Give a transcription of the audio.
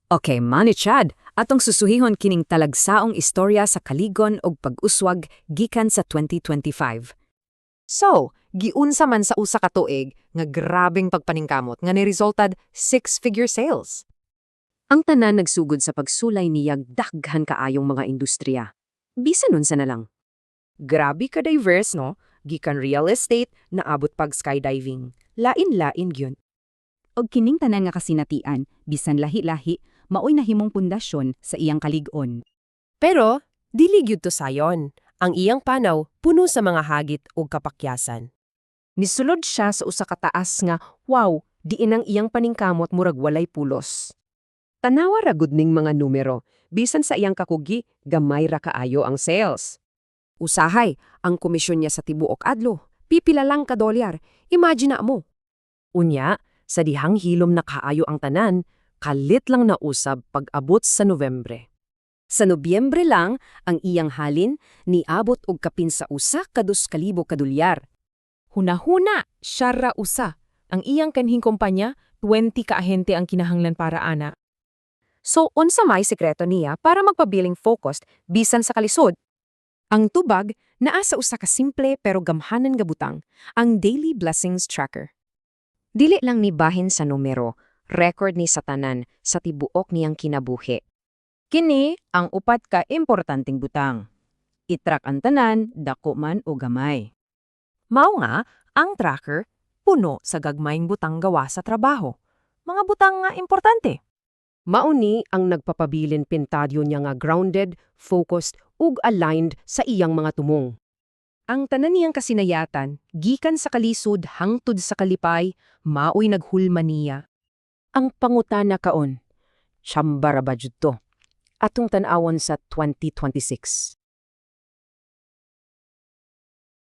Okay, Manny Chad, atong susuhihon kining talagsaong istorya sa kaligon og pag-uswag gikan sa 2025. So, giunsa man sa usa ka tuig nga grabeng pagpaningkamot nga niresultad six-figure sales. Ang tanan nagsugod sa pagsulay niyag daghan kaayong mga industriya. Bisan unsa na lang. Grabe ka diverse, no? Gikan real estate, naabot pag skydiving. Lain-lain gyud. Og kining tanan nga kasinatian, bisan lahi-lahi, maoy nahimong pundasyon sa iyang kalig-on. Pero, dili gyud to sayon. Ang iyang panaw puno sa mga hagit ug kapakyasan. Nisulod siya sa usa ka taas nga, wow, diin ang iyang paningkamot murag walay pulos. Tanawa ra gud ning mga numero, bisan sa iyang kakugi, gamay ra kaayo ang sales. Usahay, ang komisyon niya sa tibuok adlo. Pipila lang ka dolyar. Imagine na mo. Unya, sa dihang hilom na kaayo ang tanan, kalit lang nausab pag-abot sa Nobyembre. Sa Nobyembre lang, ang iyang halin niabot og kapin sa usa ka 2,000 ka dolyar. Hunahuna, siya ra usa. Ang iyang kanhing kumpanya, 20 ka ahente ang kinahanglan para ana. So, unsa may sekreto niya para magpabiling focused bisan sa kalisod? Ang tubag naa sa usa ka simple pero gamhanan nga butang, ang Daily Blessings Tracker. Dili lang ni bahin sa numero, record ni sa tanan sa tibuok niyang kinabuhi. Kini ang upat ka importanteng butang. Itrak ang tanan, dako man o gamay. Mao nga, ang tracker, puno sa gagmayng butang gawa sa trabaho. Mga butang nga importante. Mauni ang nagpapabilin pintadyo niya nga grounded, focused, ug aligned sa iyang mga tumong. Ang tanan niyang kasinayatan, gikan sa kalisod hangtod sa kalipay, maoy naghulma niya. Ang pangutana kaon, siyambara ba jud to? Atong tan-awon sa 2026.